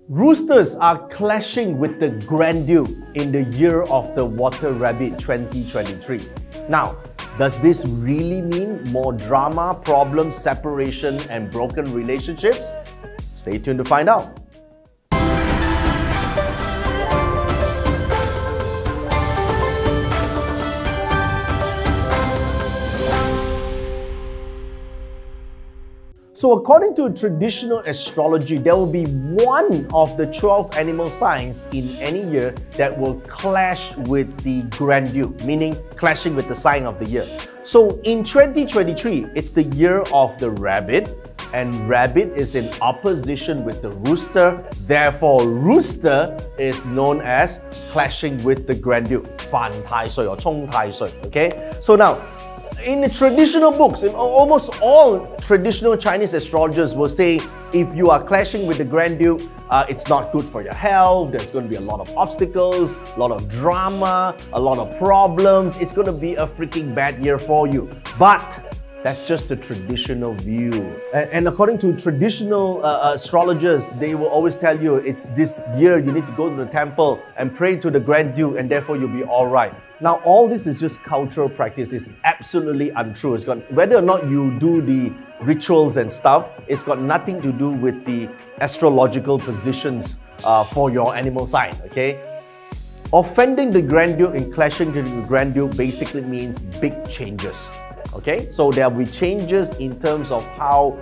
Roosters are clashing with the Grand Duke in the year of the Water Rabbit 2023. Now, does this really mean more drama, problems, separation, and broken relationships? Stay tuned to find out. So according to traditional astrology, there will be one of the 12 animal signs in any year that will clash with the Grand Duke, meaning clashing with the sign of the year. So in 2023, it's the year of the rabbit, and rabbit is in opposition with the rooster. Therefore, rooster is known as clashing with the Grand Duke, Fan Tai Sui or Fan Tai Sui. Okay, so now, in the traditional books, in almost all traditional Chinese astrologers will say if you are clashing with the Grand Duke, it's not good for your health, there's going to be a lot of obstacles, a lot of drama, a lot of problems, it's going to be a freaking bad year for you. But that's just a traditional view. And according to traditional astrologers, they will always tell you it's this year you need to go to the temple and pray to the Grand Duke and therefore you'll be alright. Now, all this is just cultural practice. It's absolutely untrue. It's got, whether or not you do the rituals and stuff, it's got nothing to do with the astrological positions for your animal sign, okay? Offending the Grand Duke and clashing with the Grand Duke basically means big changes. Okay, so there will be changes in terms of how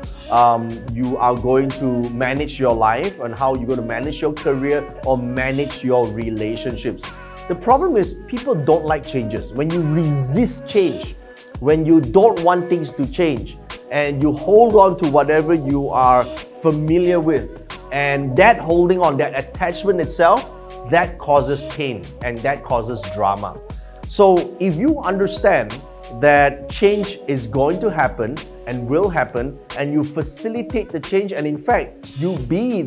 you are going to manage your life and how you're going to manage your career or manage your relationships. The problem is people don't like changes. When you resist change, when you don't want things to change, and you hold on to whatever you are familiar with, and that holding on, that attachment itself, that causes pain and that causes drama. So if you understand that change is going to happen and will happen, and you facilitate the change, and in fact, you be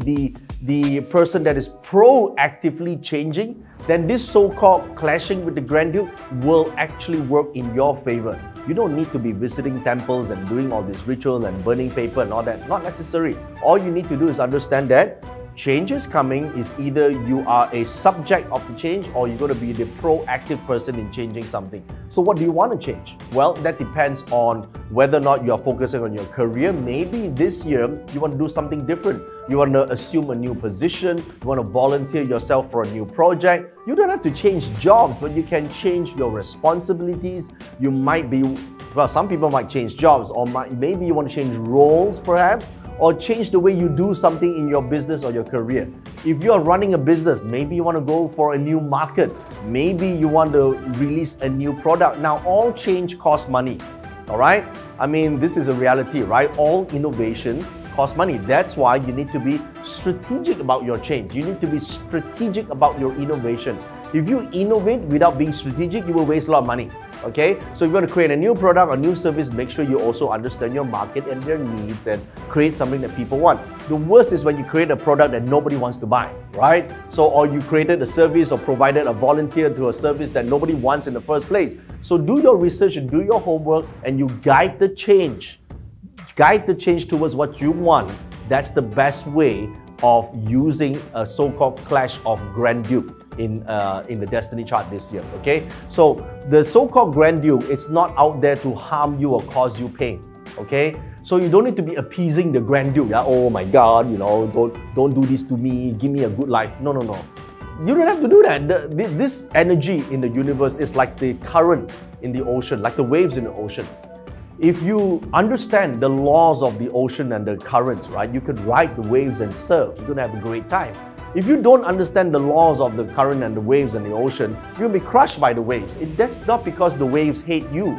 the person that is proactively changing, then this so-called clashing with the Grand Duke will actually work in your favor. You don't need to be visiting temples and doing all this ritual and burning paper and all that. Not necessary. All you need to do is understand that change is coming. Is either you are a subject of the change or you're going to be the proactive person in changing something. So what do you want to change? Well, that depends on whether or not you are focusing on your career. Maybe this year you want to do something different. You want to assume a new position. You want to volunteer yourself for a new project. You don't have to change jobs, but you can change your responsibilities. You might be, well, some people might change jobs, or maybe you want to change roles perhaps, or change the way you do something in your business or your career. If you are running a business, maybe you want to go for a new market. Maybe you want to release a new product. Now, all change costs money, all right? I mean, this is a reality, right? All innovation costs money. That's why you need to be strategic about your change. You need to be strategic about your innovation. If you innovate without being strategic, you will waste a lot of money. Okay, so if you want to create a new product or new service, make sure you also understand your market and their needs and create something that people want. The worst is when you create a product that nobody wants to buy, right? So, or you created a service or provided a volunteer to a service that nobody wants in the first place. So do your research and do your homework, and you guide the change. Guide the change towards what you want. That's the best way of using a so-called clash of Grand Duke in the destiny chart this year, okay? So the so-called Grand Duke, it's not out there to harm you or cause you pain, okay? So you don't need to be appeasing the Grand Duke. Yeah? Oh my God, you know, don't do this to me, give me a good life. No, no, no. You don't have to do that. This energy in the universe is like the current in the ocean, like the waves in the ocean. If you understand the laws of the ocean and the currents, right, you could ride the waves and surf. You're gonna have a great time. If you don't understand the laws of the current and the waves and the ocean, you'll be crushed by the waves. That's not because the waves hate you.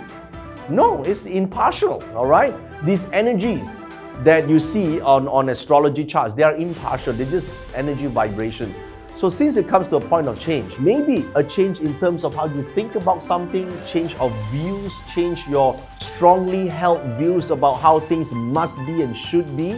No, it's impartial, all right? These energies that you see on astrology charts, they are impartial. They're just energy vibrations. So since it comes to a point of change, maybe a change in terms of how you think about something, change of views, change your strongly held views about how things must be and should be,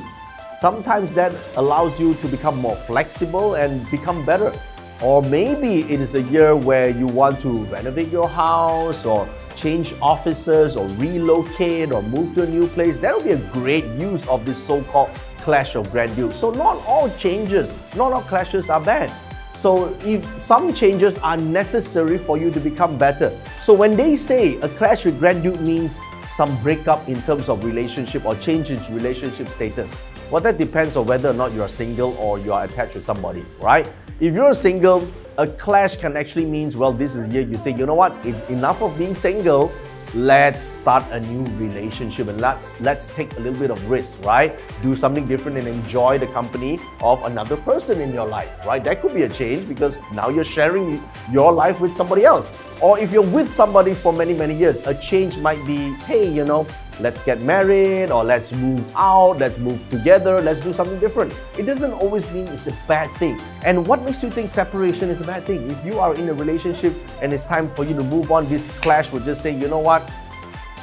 sometimes that allows you to become more flexible and become better. Or maybe it is a year where you want to renovate your house or change offices or relocate or move to a new place. That will be a great use of this so-called clash of grandeur. So not all changes, not all clashes are bad. So if some changes are necessary for you to become better. So when they say a clash with grandeur means some breakup in terms of relationship or change in relationship status, well, that depends on whether or not you're single or you are attached to somebody, right? If you're single, a clash can actually means, well, this is the year you say, you know what, enough of being single, let's start a new relationship and let's take a little bit of risk, right? Do something different and enjoy the company of another person in your life, right? That could be a change because now you're sharing your life with somebody else. Or if you're with somebody for many, many years, a change might be, hey, you know, let's get married, or let's move out, let's move together, let's do something different. It doesn't always mean it's a bad thing. And what makes you think separation is a bad thing? If you are in a relationship and it's time for you to move on, this clash would just say, you know what,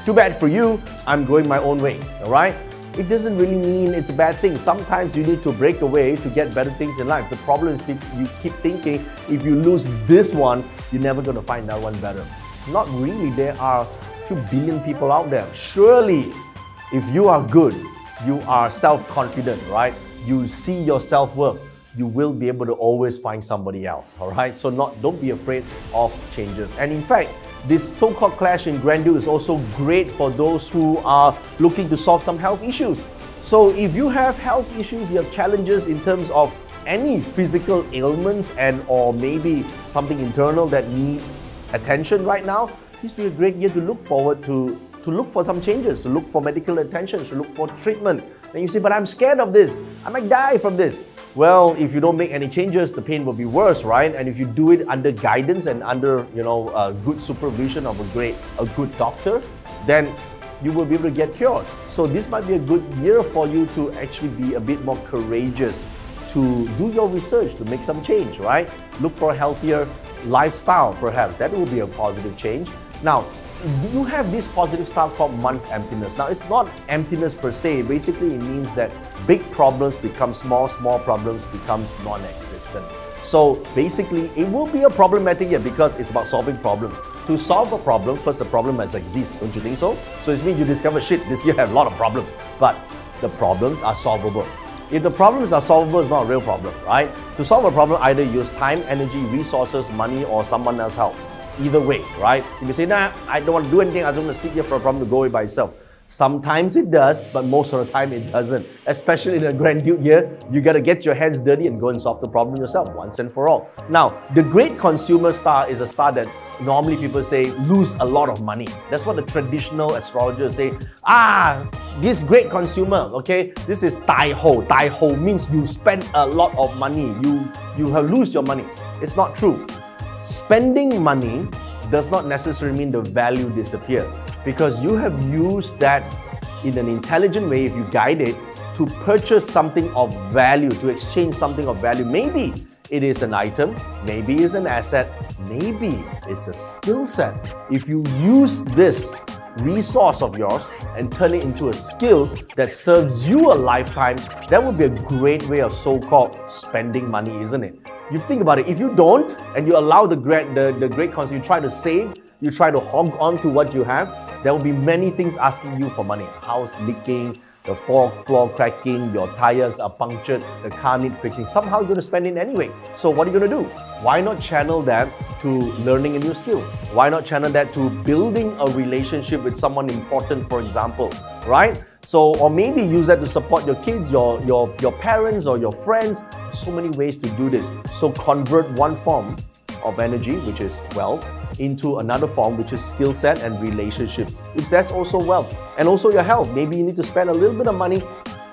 too bad for you, I'm going my own way, all right? It doesn't really mean it's a bad thing. Sometimes you need to break away to get better things in life. The problem is you keep thinking, if you lose this one, you're never going to find that one better. Not really. There are 2 billion people out there. Surely, if you are good, you are self-confident, right? You see your self-worth, you will be able to always find somebody else, all right? So don't be afraid of changes. And in fact, this so-called clash in grandeur is also great for those who are looking to solve some health issues. So if you have health issues, you have challenges in terms of any physical ailments and or maybe something internal that needs attention right now, this will be a great year to look forward to look for some changes, to look for medical attention, to look for treatment. And you say, but I'm scared of this, I might die from this. Well, if you don't make any changes, the pain will be worse, right? And if you do it under guidance and under, good supervision of a good doctor, then you will be able to get cured. So this might be a good year for you to actually be a bit more courageous, to do your research, to make some change, right? Look for a healthier lifestyle, perhaps. That will be a positive change. Now, you have this positive style called month emptiness. Now, it's not emptiness per se. Basically, it means that big problems become small, small problems becomes non-existent. So basically, it will be a problematic year because it's about solving problems. To solve a problem, first the problem must exist, don't you think so? So it means you discover, shit, this year I have a lot of problems, but the problems are solvable. If the problems are solvable, it's not a real problem, right? To solve a problem, either use time, energy, resources, money, or someone else's help. Either way, right? You may say, nah, I don't want to do anything, I just want to sit here for a problem to go away by itself. Sometimes it does, but most of the time it doesn't. Especially in a grandeur year, you got to get your hands dirty and go and solve the problem yourself once and for all. Now, the great consumer star is a star that normally people say lose a lot of money. That's what the traditional astrologers say. This great consumer, okay, this is Tai Ho. Tai Ho means you spend a lot of money. You have lose your money. It's not true. Spending money does not necessarily mean the value disappears, because you have used that in an intelligent way, if you guide it, to purchase something of value, to exchange something of value. Maybe it is an item, maybe it's an asset, maybe it's a skill set. If you use this resource of yours and turn it into a skill that serves you a lifetime, that would be a great way of so-called spending money, isn't it? You think about it, if you don't and you allow the great concept, you try to save, you try to hog on to what you have, there will be many things asking you for money. House leaking, the floor cracking, your tires are punctured, the car needs fixing. Somehow you're going to spend it anyway. So what are you going to do? Why not channel that to learning a new skill? Why not channel that to building a relationship with someone important, for example, right? So, or maybe use that to support your kids, your parents or your friends. So many ways to do this. So convert one form of energy, which is wealth, into another form, which is skill set and relationships. That's also wealth. And also your health. Maybe you need to spend a little bit of money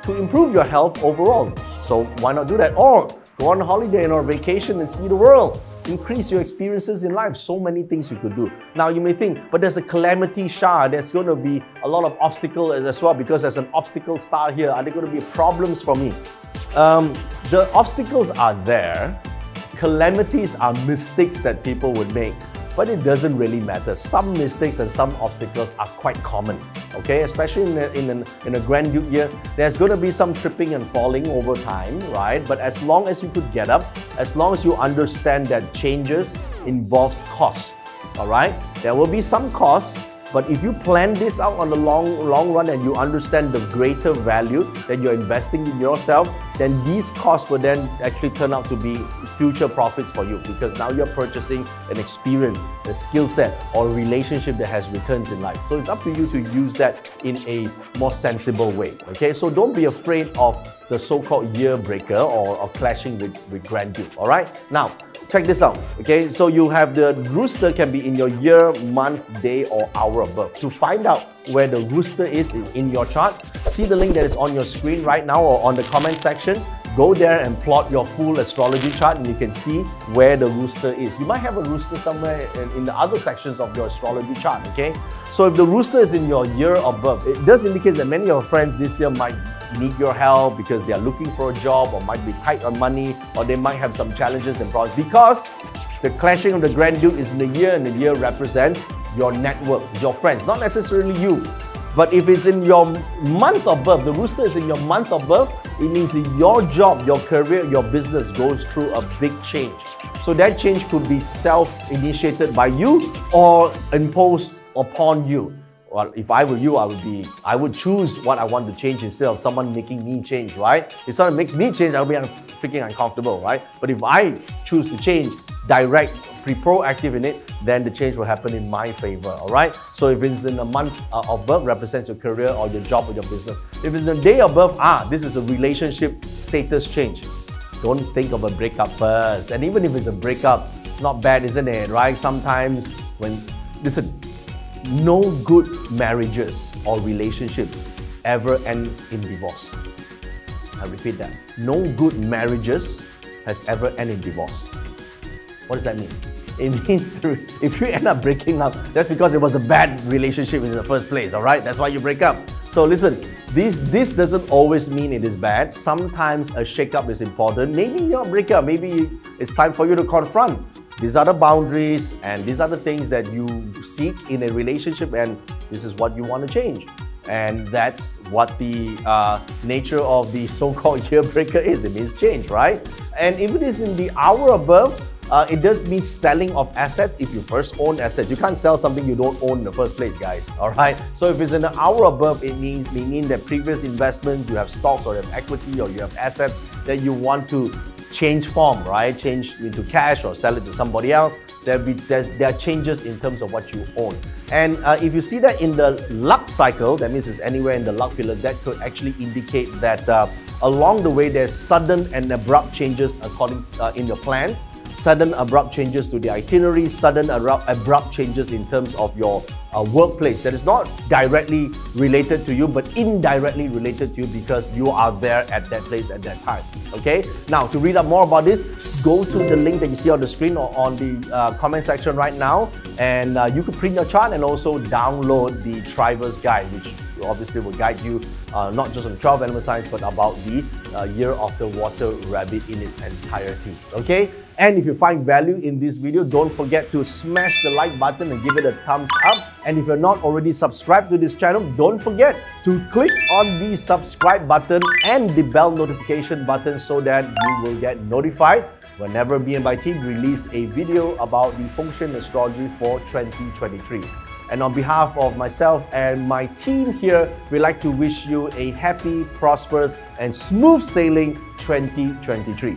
to improve your health overall. So why not do that? Or go on a holiday or vacation and see the world. Increase your experiences in life. So many things you could do. Now you may think, but there's a calamity star. There's going to be a lot of obstacles as well, because there's an obstacle star here. Are there going to be problems for me? The obstacles are there. Calamities are mistakes that people would make, but it doesn't really matter. Some mistakes and some obstacles are quite common, okay? Especially in a grandeur year, there's going to be some tripping and falling over time, right? But as long as you could get up, as long as you understand that changes involves cost, all right? There will be some costs, But if you plan this out on the long run and you understand the greater value that you're investing in yourself, then these costs will then actually turn out to be future profits for you, because now you're purchasing an experience, a skill set, or a relationship that has returns in life. So it's up to you to use that in a more sensible way. Okay, so don't be afraid of the so-called year breaker or clashing with grandeur. All right, now check this out. Okay, so you have the rooster can be in your year, month, day, or hour of birth. To find out where the rooster is in your chart, see the link that is on your screen right now or on the comment section. Go there and plot your full astrology chart and you can see where the rooster is. You might have a rooster somewhere in the other sections of your astrology chart, okay? So if the rooster is in your year of birth, it does indicate that many of your friends this year might need your help because they are looking for a job or might be tight on money, or they might have some challenges and problems because the clashing of the Grand Duke is in the year, and the year represents your network, your friends, not necessarily you. But if it's in your month of birth, the rooster is in your month of birth, it means your job, your career, your business goes through a big change. So that change could be self-initiated by you or imposed upon you. Well, if I were you, I would choose what I want to change instead of someone making me change, right? If someone makes me change, I'll be freaking uncomfortable, right? But if I choose to change, direct, be proactive in it, then the change will happen in my favor, all right? So if it's in a month of birth, represents your career or your job or your business. If it's the day of birth, this is a relationship status change. Don't think of a breakup first. And even if it's a breakup, not bad, isn't it, right? Sometimes listen, no good marriages or relationships ever end in divorce. I repeat that. No good marriages has ever ended in divorce. What does that mean? It means if you end up breaking up, that's because it was a bad relationship in the first place, all right? That's why you break up. So listen, this doesn't always mean it is bad. Sometimes a shake-up is important. Maybe your breakup, maybe it's time for you to confront. These are the boundaries and these are the things that you seek in a relationship, and this is what you want to change. And that's what the nature of the so-called year breaker is. It means change, right? And if it is in the hour above, it does mean selling of assets if you first own assets. You can't sell something you don't own in the first place, guys. All right. So if it's in the hour above, it means that previous investments, you have stocks or you have equity or you have assets that you want to change form, right? Change into cash or sell it to somebody else. There are changes in terms of what you own. And if you see that in the luck cycle, that means it's anywhere in the luck pillar, that could actually indicate that along the way there's sudden and abrupt changes in your plans. Sudden abrupt changes to the itinerary, sudden abrupt changes in terms of your workplace that is not directly related to you but indirectly related to you because you are there at that place at that time. Okay? Now, to read up more about this, go to the link that you see on the screen or on the comment section right now, and you can print your chart and also download the Triver's Guide, which obviously will guide you not just on the 12 animal signs but about the year of the water rabbit in its entirety. Okay? And if you find value in this video, don't forget to smash the like button and give it a thumbs up. And if you're not already subscribed to this channel, don't forget to click on the subscribe button and the bell notification button so that you will get notified whenever me and my team release a video about the Feng Shui astrology for 2023. And on behalf of myself and my team here, we'd like to wish you a happy, prosperous, and smooth sailing 2023.